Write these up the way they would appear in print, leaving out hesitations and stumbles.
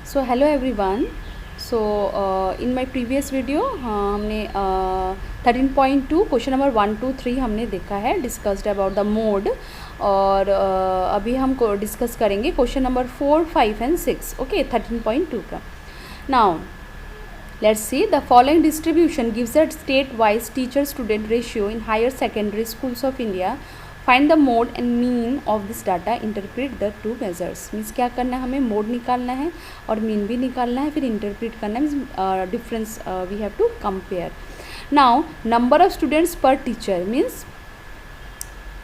So hello everyone. So in my previous video हमने 13.2 question number 1 2 3 हमने देखा है, डिस्कस्ड अबाउट द मोड। और अभी हम डिस्कस करेंगे क्वेश्चन नंबर 4 5 एंड 6। ओके, 13.2 का। Now let's see, the following distribution gives a state wise teacher student ratio in higher secondary schools of India. Find the mode and mean of this data, interpret the two measures. Means क्या करना है, हमें mode निकालना है और mean भी निकालना है, फिर इंटरप्रेट करना है, means difference we have to compare. Now number of students per teacher means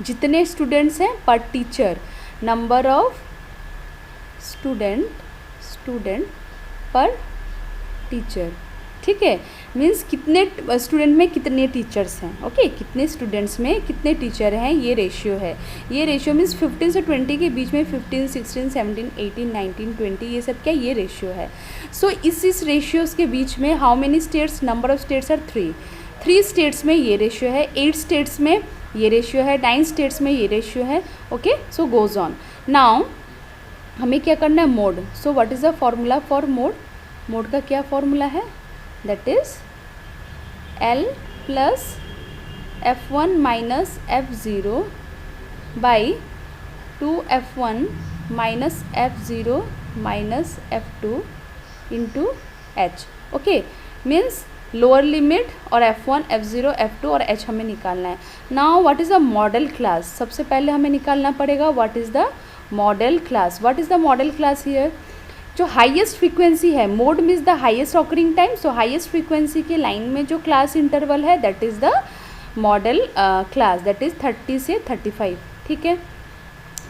जितने स्टूडेंट्स हैं per teacher, number of student per teacher. ठीक है, मीन्स कितने स्टूडेंट में कितने टीचर्स हैं. ओके, कितने स्टूडेंट्स में कितने टीचर हैं, ये रेशियो है. ये रेशियो मीन्स 15 से 20 के बीच में 15 16 17 18 19 20 ये सब क्या, ये रेशियो है. सो इस रेशियोज़ के बीच में how many states, number of states are 3 states में ये रेशियो है, 8 स्टेट्स में ये रेशियो है, 9 स्टेट्स में ये रेशियो है. Okay, so goes on. Now हमें क्या करना है, mode. So what is the formula for mode. Mode का क्या फॉर्मूला है, that is L plus F1 minus F0 by 2F1 minus F0 minus F2 into H. Okay, means lower limit और F1 F0 F2 और H हमें निकालना है. Now what is the model class. सबसे पहले हमें निकालना पड़ेगा what is the model class. What is the model class here. जो हाईएस्ट फ्रीक्वेंसी है, mode means the highest occurring time. So highest frequency के लाइन में जो क्लास इंटरवल है that is the model class, that is 30 से 35. ठीक है.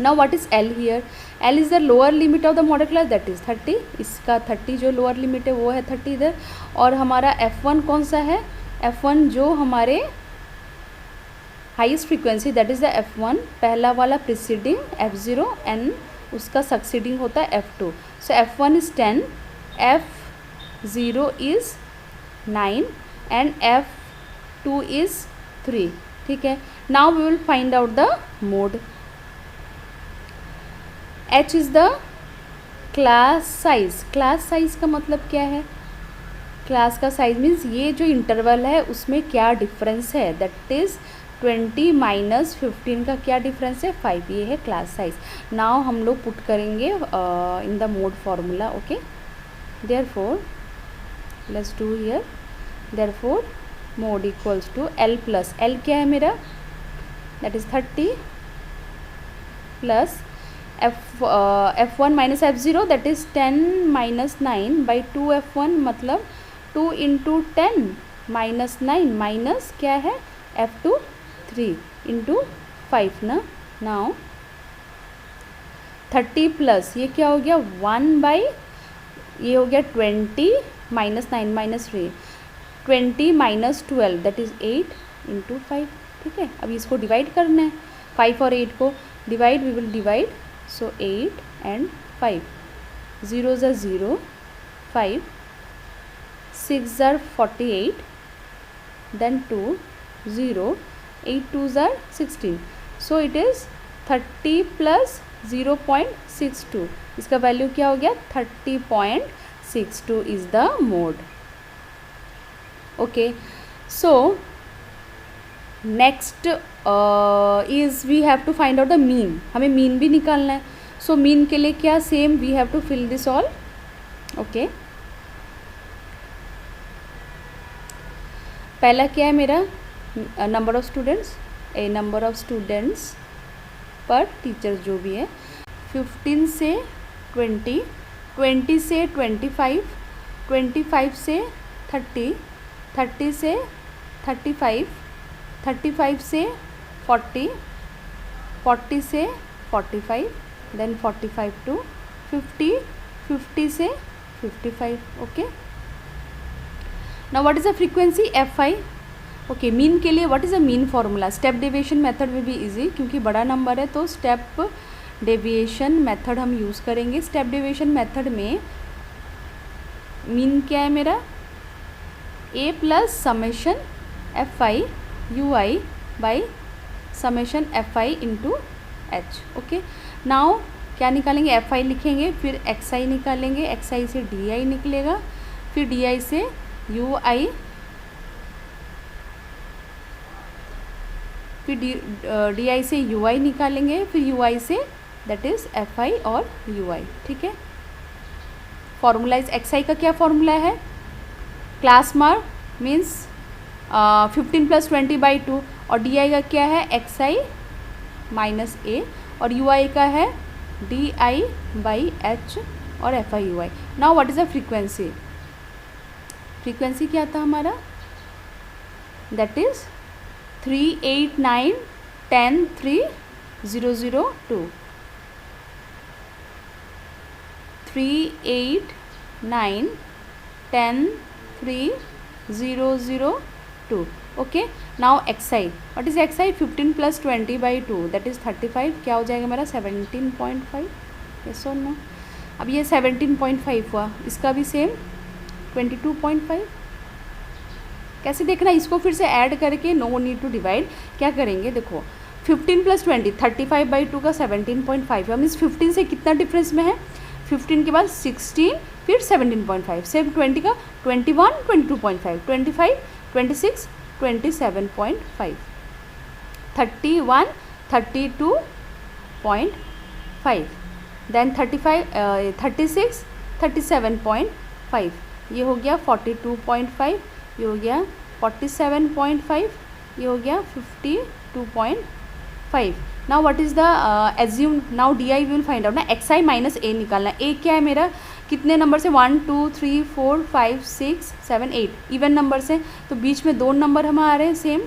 Now what is L here. L is the lower limit of the model class, that is 30. इसका 30 जो lower limit है वो है 30 इधर. और हमारा F1 कौन सा है, F1 जो हमारे highest frequency that is the F1, पहला वाला प्रिसीडिंग F0 एंड उसका सक्सीडिंग होता है F2. So F1 is 10, F0 is 9 एंड F2 इज़ 3. ठीक है. Now we will find out the mode. H is the class size. Class size का मतलब क्या है, क्लास का साइज मीन्स ये जो इंटरवल है उसमें क्या डिफरेंस है, दैट इज़ 20 माइनस 15 का क्या डिफरेंस है, 5. ये है क्लास साइज. नाउ हम लोग पुट करेंगे in the mode formula. Okay, therefore let's do here. Therefore mode equals to L plus L क्या है मेरा, that is 30 plus F1 minus F0 that is 10 minus 9 by 2F1 मतलब 2 into 10 minus 9 minus क्या है F2 3 into 5 ना. Now 30 plus ये क्या हो गया 1 बाई ये हो गया 20 minus 9 minus 3 20 minus 12 that is 8 into 5. ठीक है. अब इसको डिवाइड करना है, 5 और 8 को divide, we will divide. So 8 and 5, 0 ज़ा 0, 5 6 ज़ा 48, then 2 0, 8 2 ज़ा 16. So it is 30 plus 0.62. इसका वैल्यू क्या हो गया 30.62 is the mode. Okay, so next is we have to find out the mean. हमें मीन भी निकालना है. सो मीन के लिए क्या, same we have to fill this all. Okay, पहला क्या है मेरा, number of students, a number of students per teachers जो भी है. 15 से 20, 20 से 25, 25 से 30, 30 से 35, 35 से 40, 40 से 45, देन 45 टू 50, 50 से 55. Okay. Now what is the frequency Fi. Okay, mean के लिए what is the mean formula. Step deviation method will be easy, क्योंकि बड़ा नंबर है तो स्टेप डेविएशन मेथड हम यूज़ करेंगे. स्टेप डेविएशन मेथड में मीन क्या है मेरा, A plus summation Fi ui by summation Fi into H. Okay. Now क्या निकालेंगे, एफ आई लिखेंगे, फिर एक्स आई निकालेंगे, एक्स आई से डी आई निकलेगा, फिर डी आई से यू आई, फिर डी आई से यू आई निकालेंगे, फिर you I say that is F I और यू आई। ठीक है, फॉर्मूला इज एक्स आई का क्या फॉर्मूला है, क्लास मार्क मीन्स 15 + 20/2, और डी आई का क्या है, एक्स आई माइनस ए, और यू आई का है डी आई बाई एच और F i u I. Now what is the frequency, frequency क्या था हमारा, that is 3, 8, 9, 10, 3, 0, 0, 2, 3, 8, 9, 10, 3, 0, 0, 2। Okay, now X I, what is x I, 15 + 20/2 that is 35, क्या हो जाएगा मेरा 17.5, यस और नो। अब ये 17.5 हुआ, इसका भी सेम 22.5। कैसे देखना, इसको फिर से ऐड करके, नो नीड टू डिवाइड, क्या करेंगे देखो, 15 + 20 35/2 का 17.5 है, मीन्स 15 से कितना डिफरेंस में है, 15 के बाद 16, फिर 17.5, सेम 20 का 21, 22.5, 25, 26, 27.5, 31, 32.5, देन 35, 36, 37.5, ये हो गया 42.5, ये हो गया 47.5, ये हो गया 52.5। Now what is the assume, now D I will find out ना, एक्स आई माइनस ए निकालना है। ए क्या है मेरा, कितने नंबर से, 1, 2, 3, 4, 5, 6, 7, 8 इवन नंबर से, तो बीच में 2 नंबर हम आ रहे हैं सेम,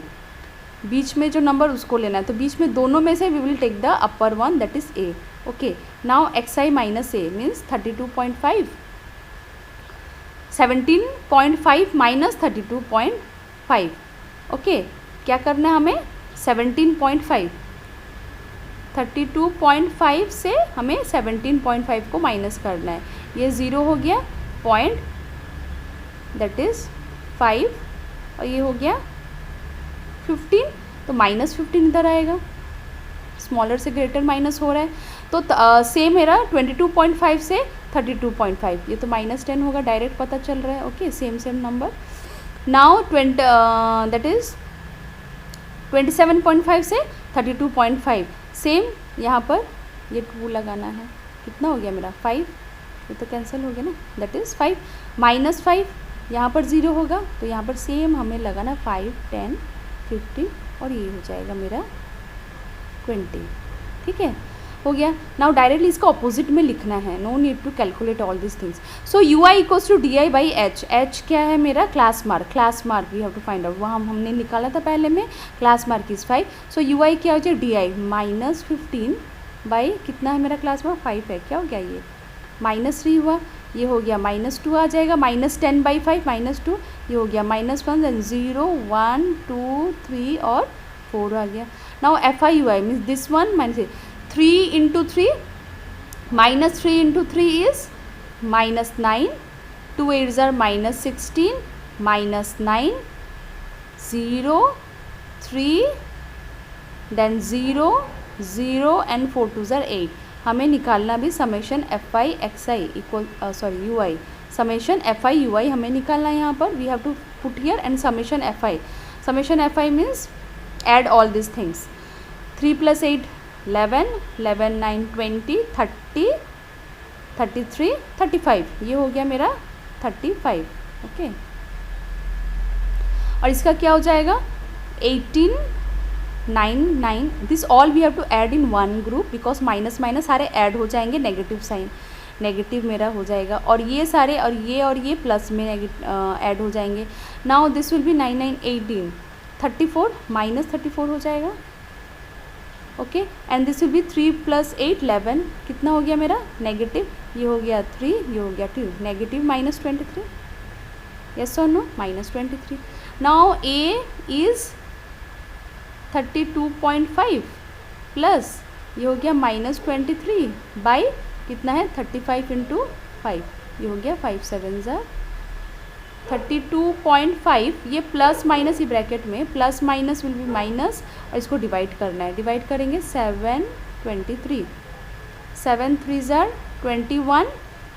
बीच में जो नंबर उसको लेना है, तो बीच में दोनों में से we will take the upper one that is A. Okay, now X I minus A means 32.5, 17.5 minus 32.5। Okay, क्या करना है हमें, 17.5, 32.5 से हमें 17.5 को माइनस करना है, ये 0 हो गया पॉइंट दैट इज़ 5, और ये हो गया 15, तो -15 इधर आएगा, स्मॉलर से ग्रेटर माइनस हो रहा है, तो सेम मेरा 22.5 से 32.5, ये तो -10 होगा, डायरेक्ट पता चल रहा है। Okay, same number. Now 20 that is 27.5 से 32.5, सेम यहाँ पर ये 2 लगाना है, कितना हो गया मेरा 5, ये तो कैंसिल हो गया ना, दैट इज़ 5, -5 यहाँ पर 0 होगा, तो यहाँ पर सेम हमें लगाना 5, 10, 15, और ये हो जाएगा मेरा 20। ठीक है, हो गया। नाउ डायरेक्टली इसका ऑपोजिट में लिखना है, no need to calculate all this things. So u i equals to d i by h, h क्या है मेरा, class mark, class mark we have to find out, वहाँ हमने निकाला था पहले में, class mark is 5, so u i क्या हो जाए, डी आई -15 बाई कितना है मेरा क्लास मार्क 5 है, क्या हो गया ये -3 हुआ, ये हो गया -2 आ जाएगा, -10/5 -2, ये हो गया -1, देन 0, 1, 2, 3 और 4 आ गया। Now F i u I means this one minus 3 × 3, -3 × 3 is -9, 2 8s are -16, -9, 0, 3, then 0, 0 and 4 2s are 8। हमें निकालना भी summation f i x i equal u i, summation f i u i हमें निकालना है यहाँ पर, we have to put here and summation f i means add all this things, 3 + 8 11, 11 9 20 30 33 35, ये हो गया मेरा 35। ओके, और इसका क्या हो जाएगा 18 9 9, this all we have to add in one group because minus minus सारे ऐड हो जाएंगे, नेगेटिव साइन नेगेटिव मेरा हो जाएगा, और ये सारे और ये प्लस में ऐड हो जाएंगे। नाउ दिस विल बी 9 9 18 34 -34 हो जाएगा। Okay, and this will B 3 + 8 11, कितना हो गया मेरा नेगेटिव, ये हो गया 3, ये हो गया 2, नेगेटिव -23, यस और no, -23। Now A is 32.5 plus ये हो गया -23 बाई कितना है 35 × 5, ये हो गया 5 7 ज़ा 32.5, ये प्लस माइनस ही ब्रैकेट में, plus minus will be minus, और इसको डिवाइड करना है, डिवाइड करेंगे 7 23 7 3 ज़ार 21,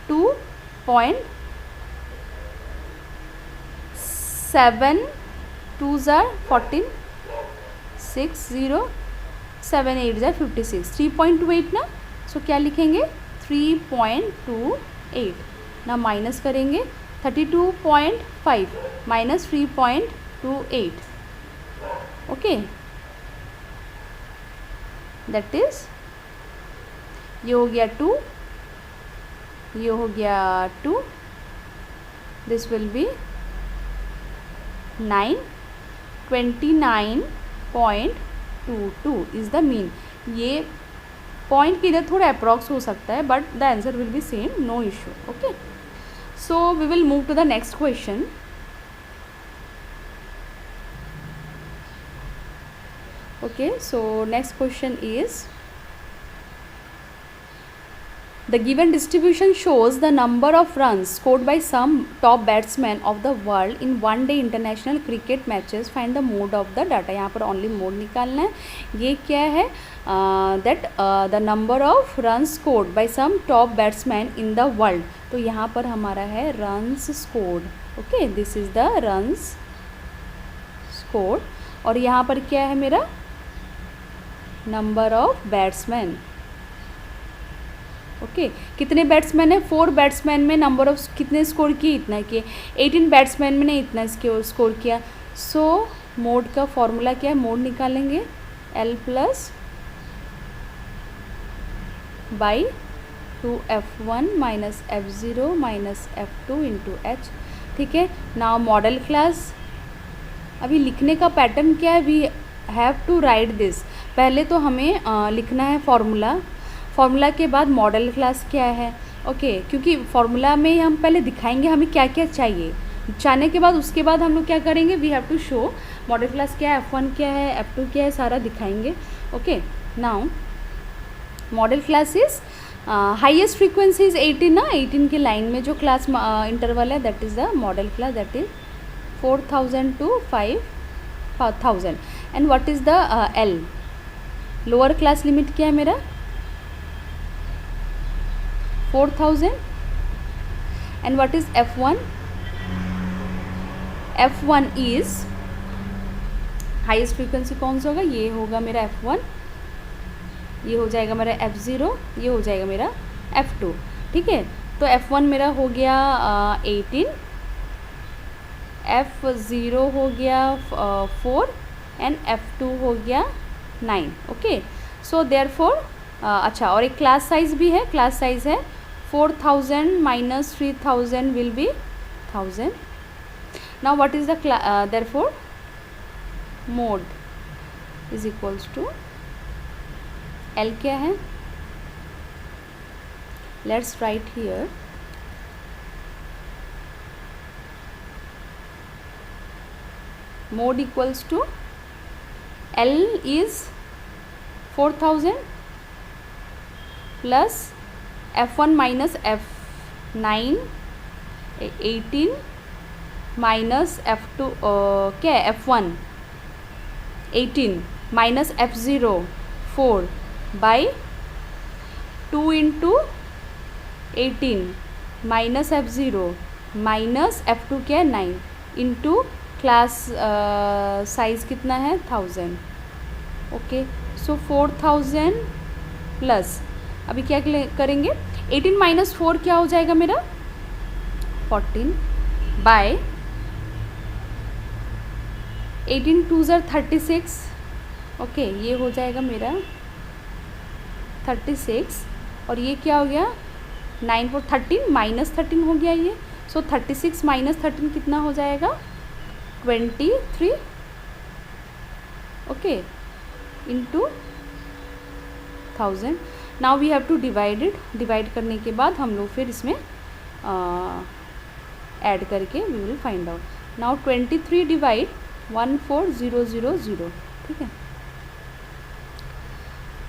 2.7 2 ज़ार 14, 6 0 7 8 ज़ार 56, 3.28 ना। सो क्या लिखेंगे 3.28 ना, माइनस करेंगे 32.5 माइनस 3.28, ओके। दैट इज़ ये हो गया 2, ये हो गया 2, this will be 9, 29.22 is the mean. ये पॉइंट की इधर थोड़ा अप्रॉक्स हो सकता है, but the answer will be same, no issue, okay. So we will move to the next question. Okay, so next question is, the given distribution shows the number of runs scored by some top batsmen of the world in one day international cricket matches. Find the mode of the data. यहाँ पर only mode निकालना है। ये क्या है, that the number of runs scored by some top batsmen in the world. तो यहाँ पर हमारा है runs scored, okay, this is the runs scored। और यहाँ पर क्या है मेरा नंबर ऑफ बैट्समैन, ओके। कितने बैट्समैन है, 4 बैट्समैन में नंबर ऑफ कितने स्कोर किए, इतना किए। 18 बैट्समैन में ने इतना स्कोर किया। सो मोड का फॉर्मूला क्या है, मोड निकालेंगे L plus by 2F1 minus F0 minus F2 into H, ठीक है। नाउ मॉडल क्लास, अभी लिखने का पैटर्न क्या है, we have to write this. पहले तो हमें लिखना है फॉर्मूला, फॉर्मूला के बाद मॉडल क्लास क्या है, ओके। क्योंकि फॉर्मूला में हम पहले दिखाएंगे हमें क्या क्या चाहिए, चाहने के बाद उसके बाद हम लोग क्या करेंगे, we have to show model class क्या है, F1 क्या है, F2 क्या है, सारा दिखाएंगे, okay. Now model class is highest frequency is 18 ना, 18 के लाइन में जो क्लास इंटरवल है that is the model class, that is 4000 to 5000। And what is the L, lower class limit क्या है मेरा 4000। And what is F1, F1 is highest frequency कौन सा होगा, ये होगा मेरा F1, ये हो जाएगा मेरा F0, ये हो जाएगा मेरा F2, ठीक है। तो F1 मेरा हो गया 18, F0 हो गया 4 एंड F2 हो गया 9, ओके। सो देयरफॉर अच्छा, और एक क्लास साइज भी है, क्लास साइज है 4000 minus 3000 will be 1000। Now what is the therefore mode is equals to L क्या है, let's write here mode equals to L is 4000 plus F1 minus F9 18 minus F2 क्या है F1 18 minus F0 4 by 2 into 18 minus F0 minus F2 क्या है 9 into class size कितना है 1000, okay. सो 4000 plus अभी क्या करेंगे 18 माइनस 4 क्या हो जाएगा मेरा 14 बाय 18 2 ज़र 36, ओके। ये हो जाएगा मेरा 36 और ये क्या हो गया 9 4 13 माइनस 13 हो गया ये। सो 36 माइनस 13 कितना हो जाएगा 23, okay, into 1000। Now we have to divide it, divide करने के बाद हम लोग फिर इसमें ऐड करके we will find out. Now 23 divide 14000, ठीक है।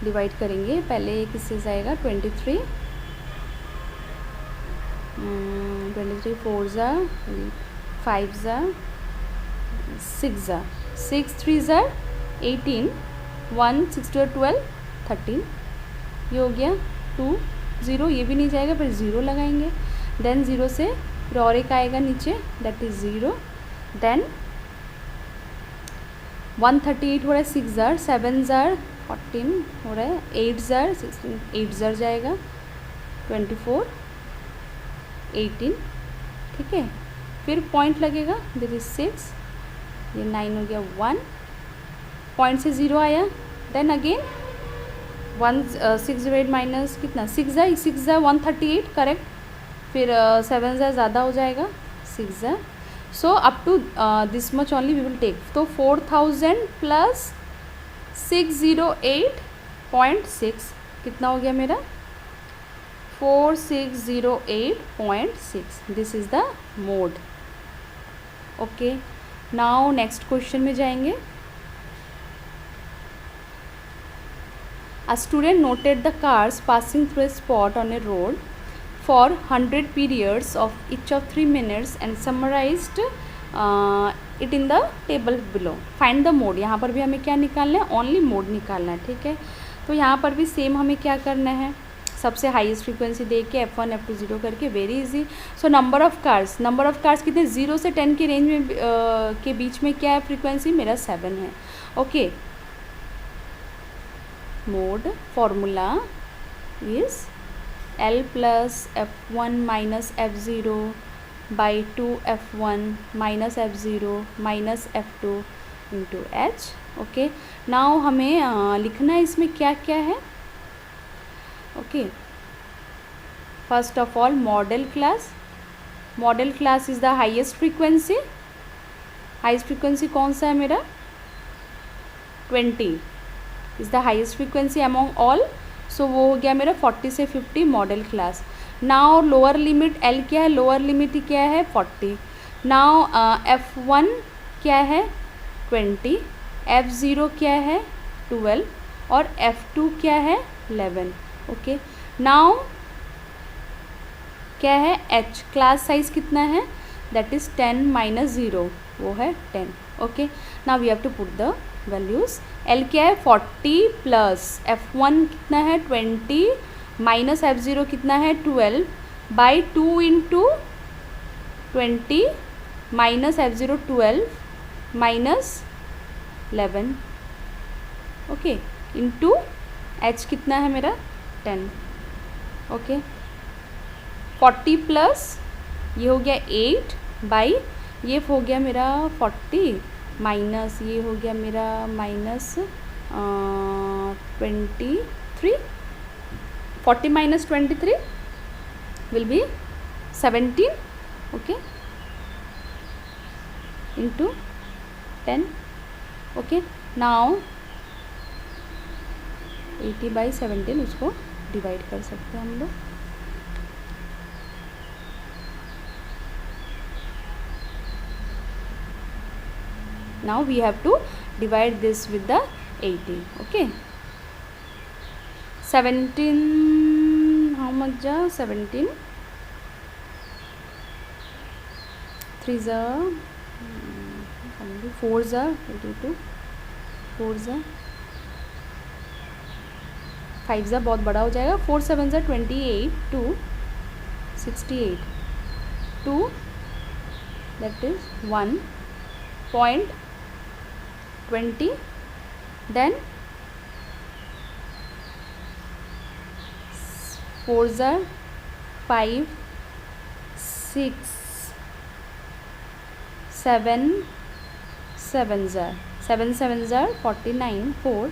डिवाइड करेंगे, पहले किससे जाएगा 23 4 ज़ा 5 ज़ा 6 ज़ा 6 3 ज़ा 18 1 6 2 12 13, ये हो गया 2 0, ये भी नहीं जाएगा, फिर 0 लगाएंगे, देन 0 से फिर और एक आएगा नीचे, दैट इज़ 0, देन 138 हो रहा है, 6 ज़ार 7 ज़ार 14 हो रहा है, 8 ज़ार 16, 8 ज़ार जाएगा 24 18, ठीक है। फिर पॉइंट लगेगा, दिस इज 6, ये 9 हो गया, 1 पॉइंट से 0 आया, देन अगेन 6 8 माइनस कितना 6 ज़ा 138 करेक्ट, फिर 7 ज़ा ज़्यादा हो जाएगा 6 ज़ा, so up to this much only we will take, तो 4000 प्लस 608.6 कितना हो गया मेरा 4608.6, this is the mode. Okay, now next question में जाएंगे। A student noted the cars passing through a spot on a road for 100 periods of each of 3 minutes and summarized it in the table below. Find the mode. यहाँ पर भी हमें क्या निकालना है, only mode निकालना है, ठीक है। तो यहाँ पर भी सेम हमें क्या करना है, सबसे हाईएस्ट फ्रीक्वेंसी दे के F1 F2 0 करके, very easy. So number of cars कितने 0 से 10 की रेंज में के बीच में क्या है फ्रीक्वेंसी, मेरा 7 है। Okay, mode formula is L plus F1 minus F0 by 2 F1 minus F0 minus F2 into H। Okay, now हमें लिखना है इसमें क्या क्या है। Okay, first of all modal class is the highest frequency कौन सा है मेरा 20 is the highest frequency among all, so वो हो गया मेरा 40 से 50 modal class. Now lower limit L क्या है, लोअर लिमिट क्या है 40। नाउ F1 क्या है 20, F0 क्या है 12 और F2 क्या है 11। ओके, नाउ क्या है H, क्लास साइज कितना है, दैट इज़ 10 माइनस 0, वो है 10। Okay, now we have to put the values. L क्या है 40 प्लस F1 कितना है 20 माइनस F0 कितना है 12 by 2 into 20 minus F0 12 minus 11, okay, into H कितना है मेरा 10। ओके, 40 प्लस ये हो गया 8 बाई ये हो गया मेरा 40 माइनस ये हो गया मेरा minus 23, 40 minus 23 will be 17, okay, into 10। Okay, now 80/17 उसको डिवाइड कर सकते हैं हम लोग। Now we have to divide this with the 80. Okay, 17 how much ja 17 3 za 4 za 82 4 za 5 जा बहुत बड़ा हो जाएगा, 4 7 जा 28 2 68 2 that is 1.20, then 4 जा 5 6 7 7 जा 7 7 जा 49 4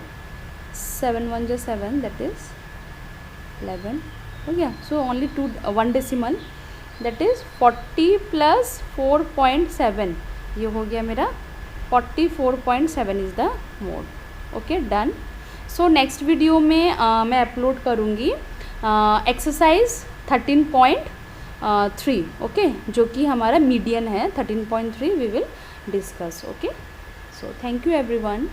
7 1 जा 7 that is 11 हो गया। So only 1 decimal that is 40 plus 4.7 ये हो गया मेरा 44.7 is the mode. Okay, done. So next video में मैं अपलोड करूँगी एक्सरसाइज 13.3, ओके, जो कि हमारा मीडियन है 13.3 we will discuss. Okay, so thank you everyone.